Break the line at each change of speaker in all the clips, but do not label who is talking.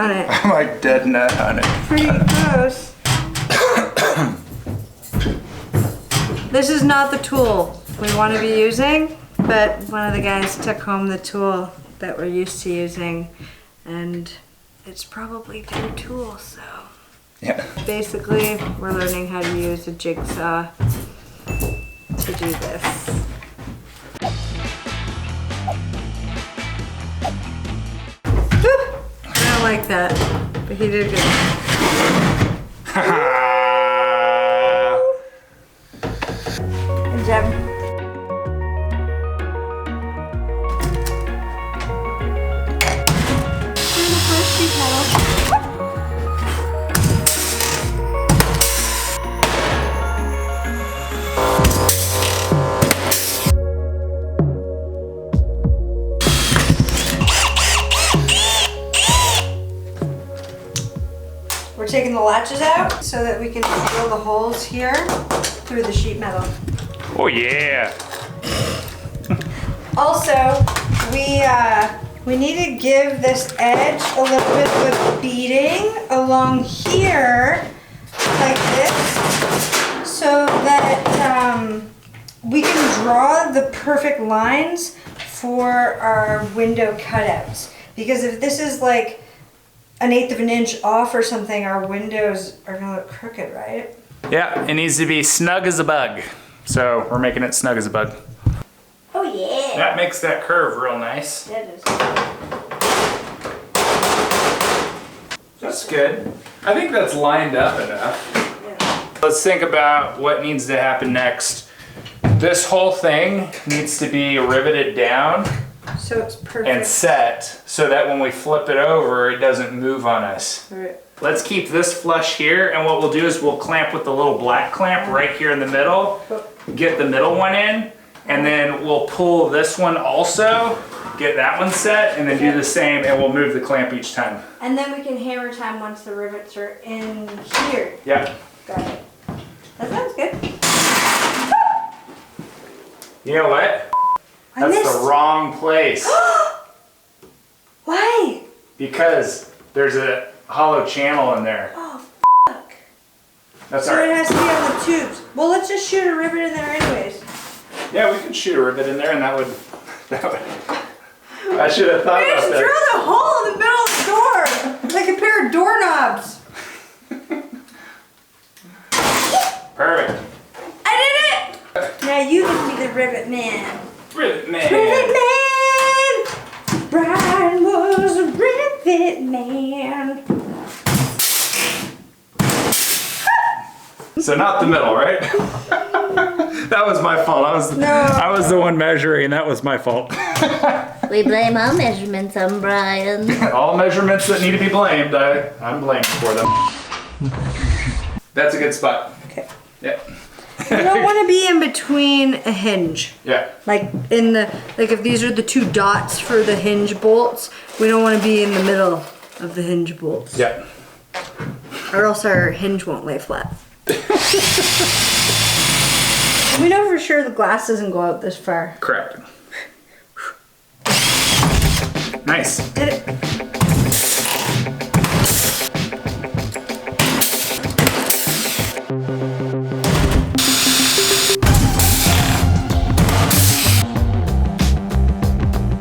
on it.
I'm like dead nut on it.
Pretty close. This is not the tool we want to be using, but one of the guys took home the tool that we're used to using, and it's probably their tool, so.
Yeah.
Basically, we're learning how to use a jigsaw to do this. I don't like that, but he did good. Good job. We're taking the latches out so that we can drill the holes here through the sheet metal.
Oh yeah.
Also, we need to give this edge a little bit of a beating along here, like this, so that we can draw the perfect lines for our window cutouts. Because if this is like 1/8 of an inch off or something, our windows are gonna look crooked, right?
Yeah, it needs to be snug as a bug. So we're making it snug as a bug.
Oh yeah.
That makes that curve real nice.
That is.
That's good. I think that's lined up enough.
Yeah.
Let's think about what needs to happen next. This whole thing needs to be riveted down
So it's perfect.
and set so that when we flip it over, it doesn't move on us.
All right.
Let's keep this flush here, and what we'll do is we'll clamp with the little black clamp right here in the middle, get the middle one in, and then we'll pull this one also, get that one set, and then do the same, and we'll move the clamp each time.
And then we can hammer time once the rivets are in here.
Yeah.
Got it. That sounds good.
You know what?
I
That's
missed.
the wrong place.
Why?
Because there's a hollow channel in there.
Oh, fuck.
That's
So
all
it
right.
has to be on the tubes. Well, let's just shoot a rivet in there anyways.
Yeah, we could shoot a rivet in there, and that would. I should have thought
We
about
just
that.
drilled a hole in the middle of the door, like a pair of doorknobs.
Perfect.
I did it! Now you can be the rivet man.
Rivet man.
Rivet man! Brian was a rivet man.
So not the middle, right? That was my fault. I was the one measuring. That was my fault.
We blame our measurements on Brian.
All measurements that need to be blamed, I'm blamed for them. That's a good spot.
Okay.
Yeah.
You don't want to be in between a hinge.
Yeah.
Like if these are the two dots for the hinge bolts, we don't want to be in the middle of the hinge bolts.
Yeah.
Or else our hinge won't lay flat. We know for sure the glass doesn't go out this far.
Correct. Nice.
Did it?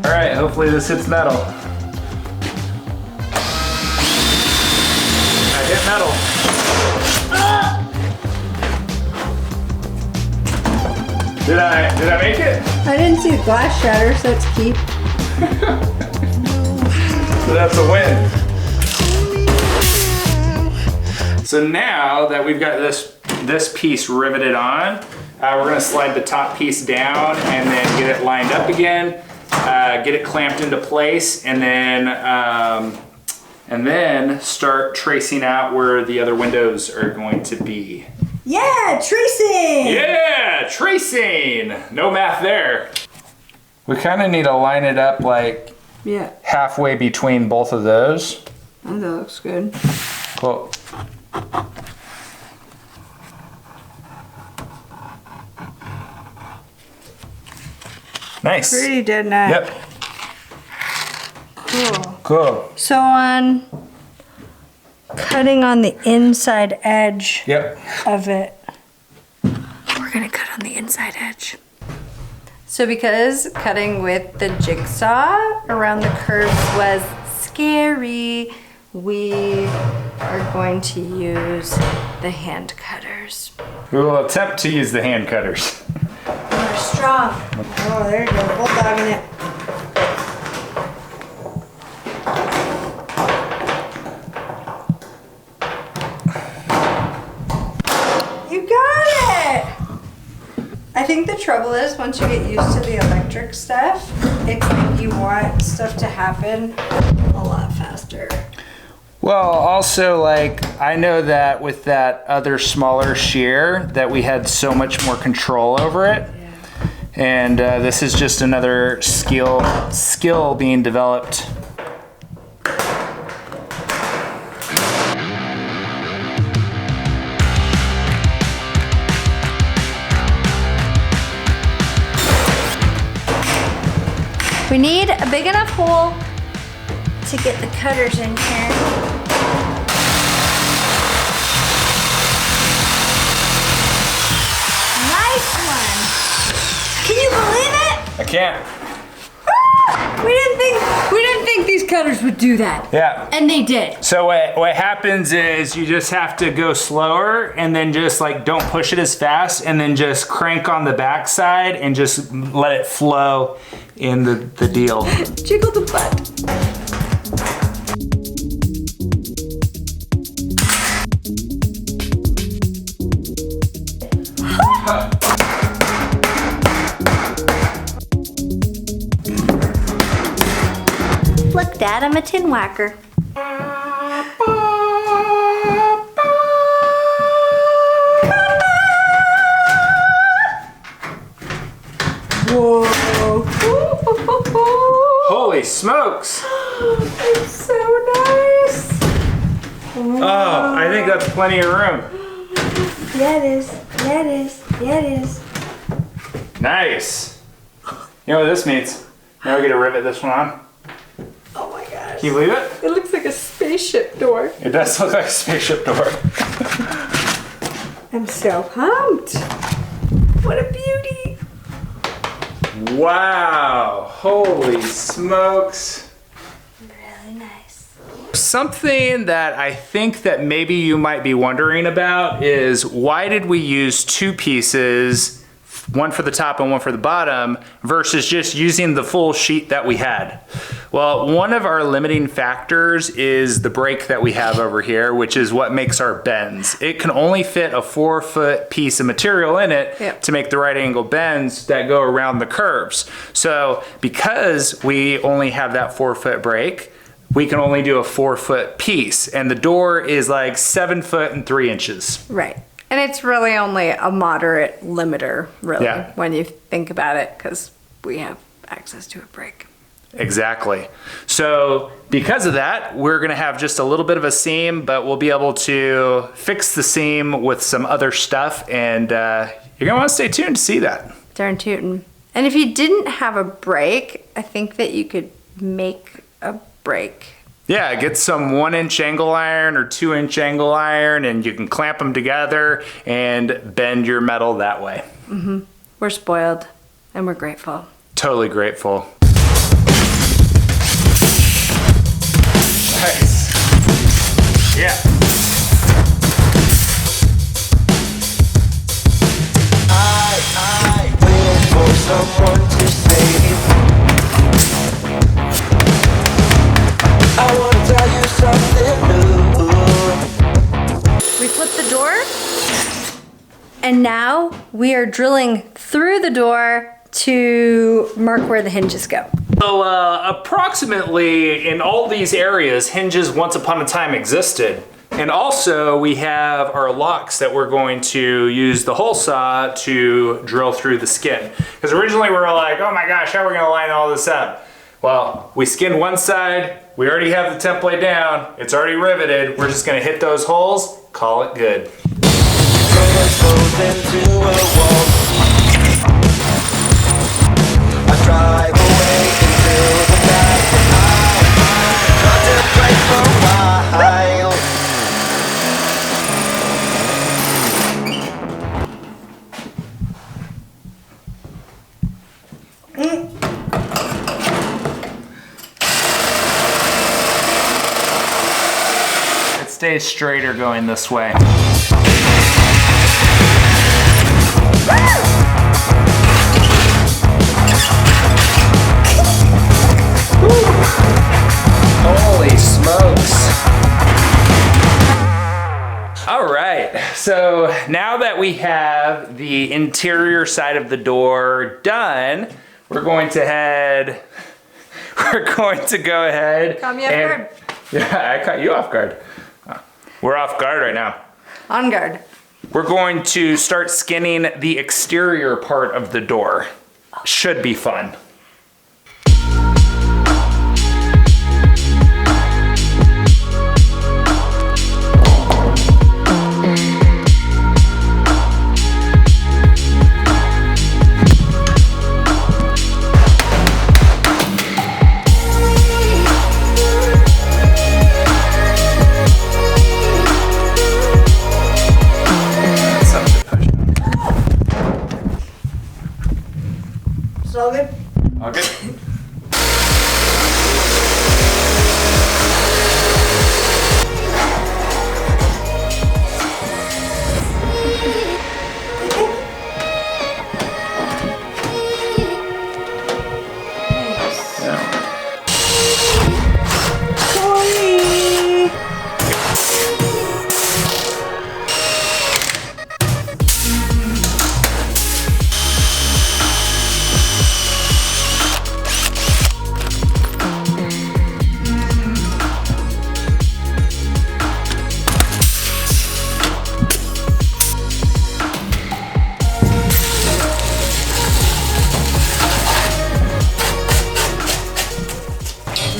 All right, hopefully this hits metal. I hit metal. Did I make it?
I didn't see the glass shatter, so it's key.
So that's a win. So now that we've got this piece riveted on, we're gonna slide the top piece down and then get it lined up again, get it clamped into place, and then start tracing out where the other windows are going to be.
Yeah, tracing!
Yeah, tracing! No math there. We kind of need to line it up like
Yeah,
halfway between both of those.
I think that looks good.
Cool. Nice.
Pretty dead nice.
Yep.
Cool.
Cool.
So on cutting on the inside edge
Yep.
of it. We're gonna cut on the inside edge. So because cutting with the jigsaw around the curves was scary, we are going to use the hand cutters.
We will attempt to use the hand cutters.
We're strong. Oh, there you go, bulldogging it. You got it! I think the trouble is once you get used to the electric stuff, it's like you want stuff to happen a lot faster.
Well, also, like, I know that with that other smaller shear that we had so much more control over it.
Yeah.
And this is just another skill being developed.
We need a big enough hole to get the cutters in here. Nice one. Can you believe it?
I can't.
We didn't think these cutters would do that.
Yeah.
And they did.
So what happens is you just have to go slower and then just like don't push it as fast and then just crank on the back side and just let it flow in the deal.
Jiggle the butt. Look, Dad, I'm a tin whacker. Whoa.
Holy smokes!
It's so nice.
Oh, I think that's plenty of room.
Yeah, it is. Yeah, it is. Yeah, it is.
Nice. You know what this means? Now we get to rivet this one on.
Oh my gosh.
Can you believe it?
It looks like a spaceship door.
It does look like a spaceship door.
I'm so pumped. What a beauty.
Wow, holy smokes.
Really nice.
Something that I think that maybe you might be wondering about is why did we use two pieces, one for the top and one for the bottom, versus just using the full sheet that we had? Well, one of our limiting factors is the break that we have over here, which is what makes our bends. It can only fit a 4-foot piece of material in it to make the right angle bends that go around the curves. So because we only have that 4-foot break, we can only do a 4-foot piece, and the door is like 7 foot and 3 inches.
Right. And it's really only a moderate limiter, really, when you think about it, because we have access to a break.
Exactly. So because of that, we're gonna have just a little bit of a seam, but we'll be able to fix the seam with some other stuff, and you're gonna wanna stay tuned to see that.
Darn tootin'. And if you didn't have a break, I think that you could make a break.
Yeah, get some 1-inch angle iron or 2-inch angle iron, and you can clamp them together and bend your metal that way.
Mm-hmm. We're spoiled, and we're grateful.
Totally grateful. Nice. Yeah.
I wait for someone to save. I want to tell you something new.
We flipped the door, and now we are drilling through the door to mark where the hinges go.
So approximately in all these areas, hinges once upon a time existed. And also we have our locks that we're going to use the hole saw to drill through the skin. Because originally we were like, oh my gosh, how are we gonna line all this up? Well, we skinned one side, we already have the template down, it's already riveted, we're just gonna hit those holes, call it good.
Drive away into the night. Contemplate for a while.
stay straighter going this way. Holy smokes. All right, so now that we have the interior side of the door done, we're going to go ahead.
Caught me off guard.
Yeah, I caught you off guard. We're off guard right now.
On guard.
We're going to start skinning the exterior part of the door. Should be fun.
It's all good?
All good?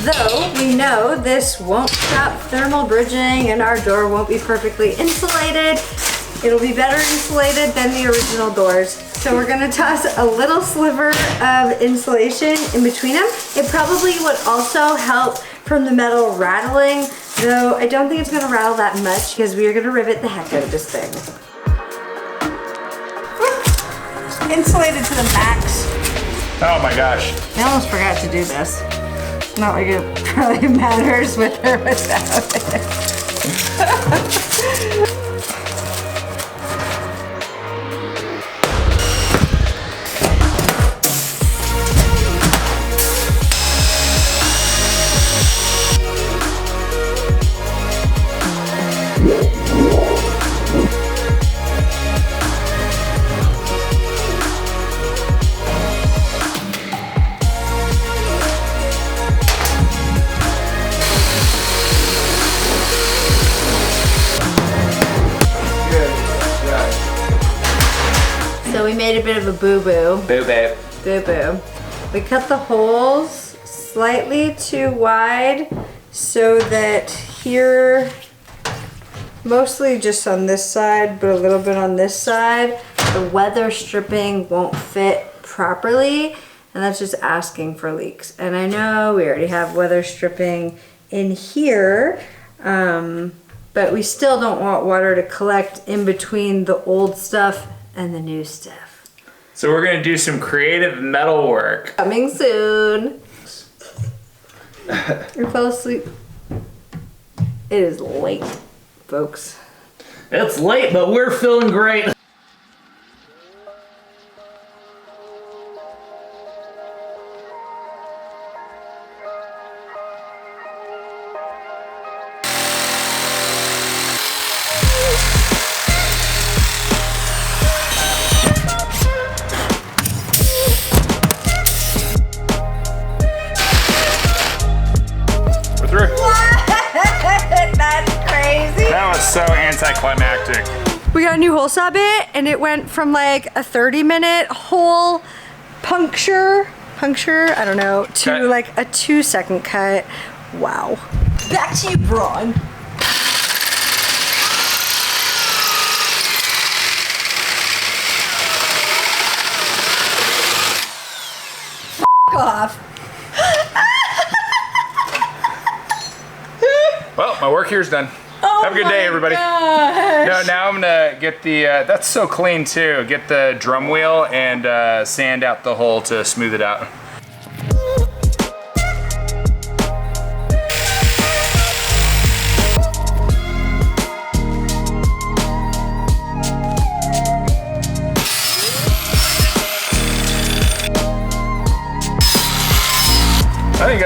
Though we know this won't stop thermal bridging and our door won't be perfectly insulated, it'll be better insulated than the original doors. So we're gonna toss a little sliver of insulation in between them. It probably would also help from the metal rattling, though I don't think it's gonna rattle that much because we are gonna rivet the heck out of this thing. Insulated to the max.
Oh my gosh.
I almost forgot to do this. Not like it really matters with or without it. So we made a bit of a boo-boo.
Boo-boo.
Boo-boo. We cut the holes slightly too wide so that here, mostly just on this side, but a little bit on this side, the weather stripping won't fit properly, and that's just asking for leaks. And I know we already have weather stripping in here, but we still don't want water to collect in between the old stuff and the new stuff.
So we're gonna do some creative metal work.
Coming soon. You fell asleep. It is late, folks.
It's late, but we're feeling great.
That's crazy.
That was so anticlimactic.
We got a new hole saw bit and it went from like a 30-minute hole puncture, I don't know, to
Cut.
like a 2-second cut. Wow. Back to you, Braun. F off.
Well, my work here's done.
Oh
Have a good day, everybody.
gosh.
No, now I'm gonna get the, that's so clean too. Get the drum wheel and sand out the hole to smooth it out.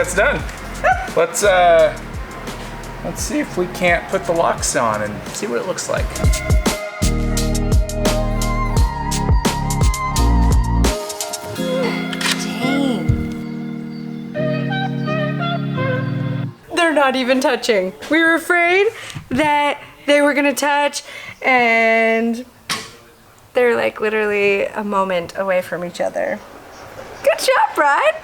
it's done. Let's see if we can't put the locks on and see what it looks like.
They're not even touching. We were afraid that they were gonna touch, and they're like literally a moment away from each other. Good job, Bride.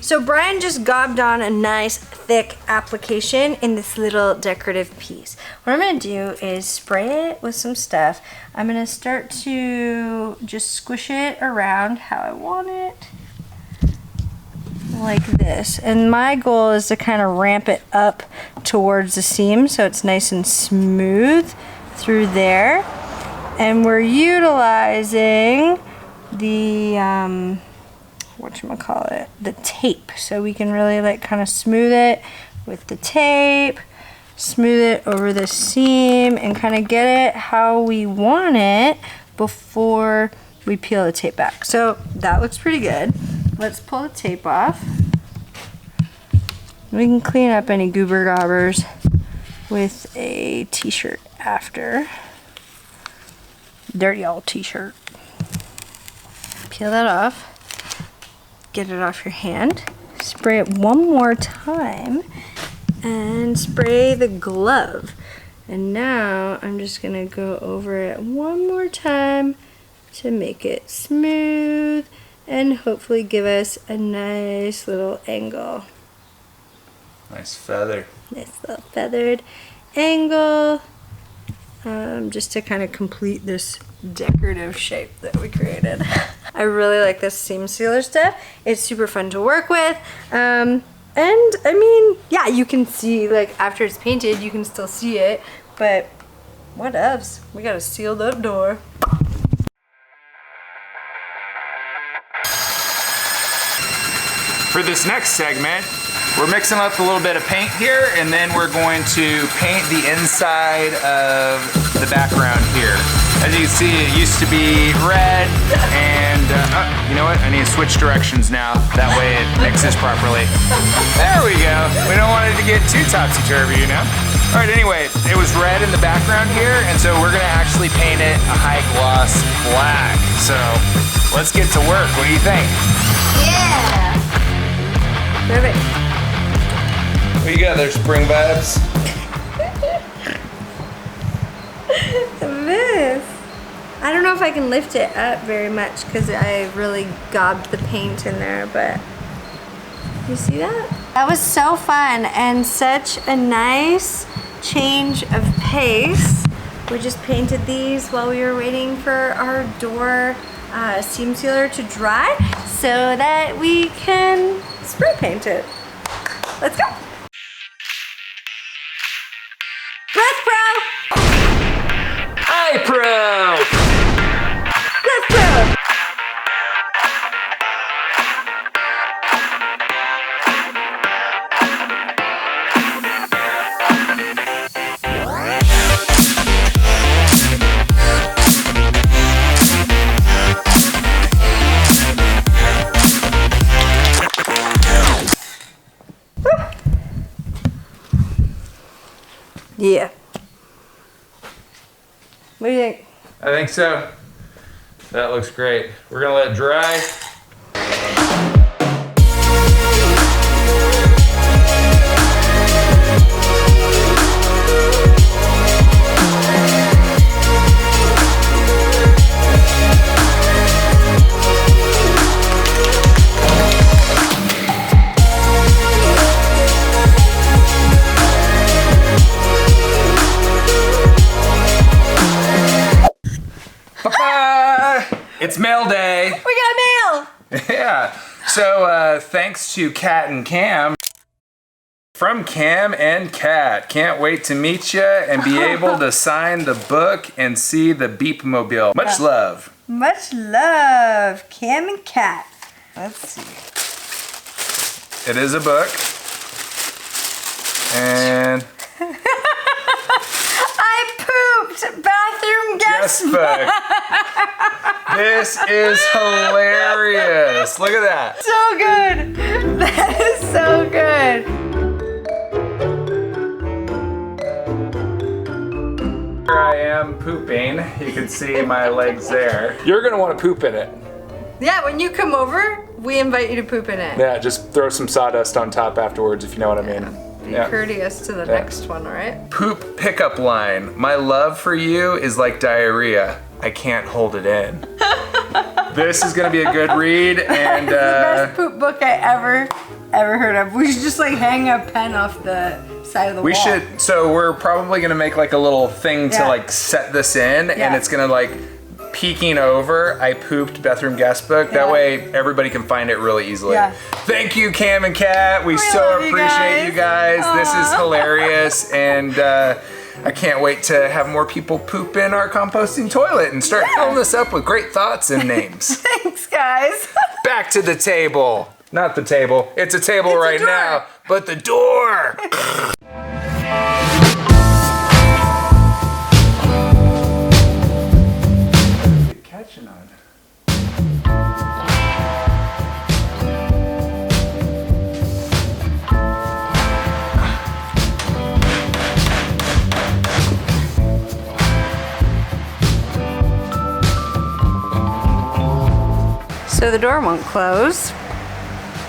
So Brian just gobbed on a nice thick application in this little decorative piece. What I'm gonna do is spray it with some stuff. I'm gonna start to just squish it around how I want it. Like this. And my goal is to kind of ramp it up towards the seam so it's nice and smooth through there. And we're utilizing the whatchamacallit, the tape, so we can really like kind of smooth it with the tape, smooth it over the seam, and kind of get it how we want it before we peel the tape back. So that looks pretty good. Let's pull the tape off. We can clean up any goober gobbers with a t-shirt after. Dirty old t-shirt. Peel that off. Get it off your hand. Spray it one more time and spray the glove. And now I'm just gonna go over it one more time to make it smooth and hopefully give us a nice little angle.
Nice feather.
Nice little feathered angle. Just to kind of complete this decorative shape that we created. I really like this seam sealer stuff. It's super fun to work with. And I mean, yeah, you can see like after it's painted, you can still see it, but what else? We got a sealed up door.
For this next segment, we're mixing up a little bit of paint here, and then we're going to paint the inside of the background here. As you can see, it used to be red, and you know what? I need to switch directions now. That way it mixes properly. There we go. We don't want it to get too topsy-turvy, you know? All right, anyway, it was red in the background here, and so we're gonna actually paint it a high gloss black. So let's get to work. What do you think?
Yeah! Perfect.
What you got there, spring vibes?
This. I don't know if I can lift it up very much because I really gobbed the paint in there, but you see that? That was so fun and such a nice change of pace. We just painted these while we were waiting for our door seam sealer to dry so that we can spray paint it. Let's go. Breath Pro!
Hi, Pro!
Breath Pro! Yeah. What do you think?
I think so. That looks great. We're gonna let it dry.
Yeah. So thanks to Kat and Cam. From Cam and Kat. Can't wait to meet you and be able to sign the book and see the Beep Mobile. Much love.
Much love, Cam and Kat. Let's see.
It is a book. And
I pooped bathroom guest
book. This is hilarious. Look at that.
So good. That is so good.
Here I am pooping. You can see my legs there. You're gonna want to poop in it.
Yeah, when you come over, we invite you to poop in it.
Yeah, just throw some sawdust on top afterwards if you know what I mean.
Be courteous to the next one, all right?
Poop pickup line. My love for you is like diarrhea. I can't hold it in. This is gonna be a good read, and
the best poop book I ever heard of. We should just like hang a pen off the side of the wall.
we should. So we're probably gonna make like a little thing to like set this in, and it's gonna like peeking over. I pooped bathroom guest book. That way everybody can find it really easily.
Yeah.
Thank you, Cam and Kat. We so
love
appreciate you guys. This is
Aw.
hilarious, and I can't wait to have more people poop in our composting toilet and start filling this up with great thoughts and names.
Thanks, guys.
Back to the table. Not the table. It's a table right now, but the door. Catching on.
So the door won't close.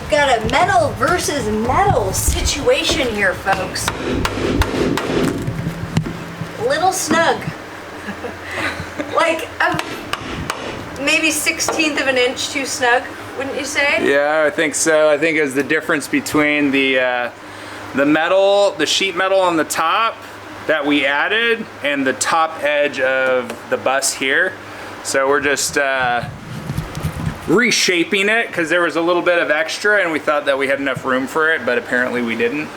We've got a metal versus metal situation here, folks. Little snug.
Like maybe 1/16 of an inch too snug, wouldn't you say?
Yeah, I think so. I think it was the difference between the metal, the sheet metal on the top that we added, and the top edge of the bus here. So we're just reshaping it because there was a little bit of extra, and we thought that we had enough room for it, but apparently we didn't.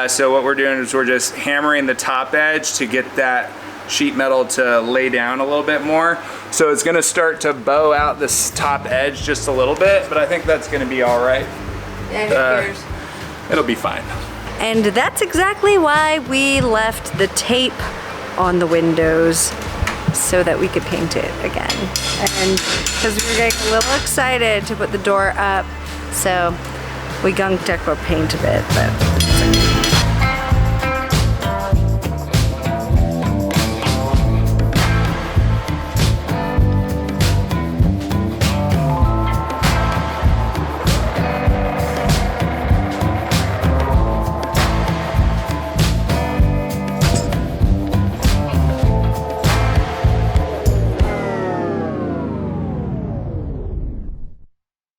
So what we're doing is we're just hammering the top edge to get that sheet metal to lay down a little bit more. So it's gonna start to bow out this top edge just a little bit, but I think that's gonna be all right.
Yeah, who cares?
It'll be fine.
And that's exactly why we left the tape on the windows, so that we could paint it again. And because we were getting a little excited to put the door up, so we gunked up our paint a bit, but it's okay.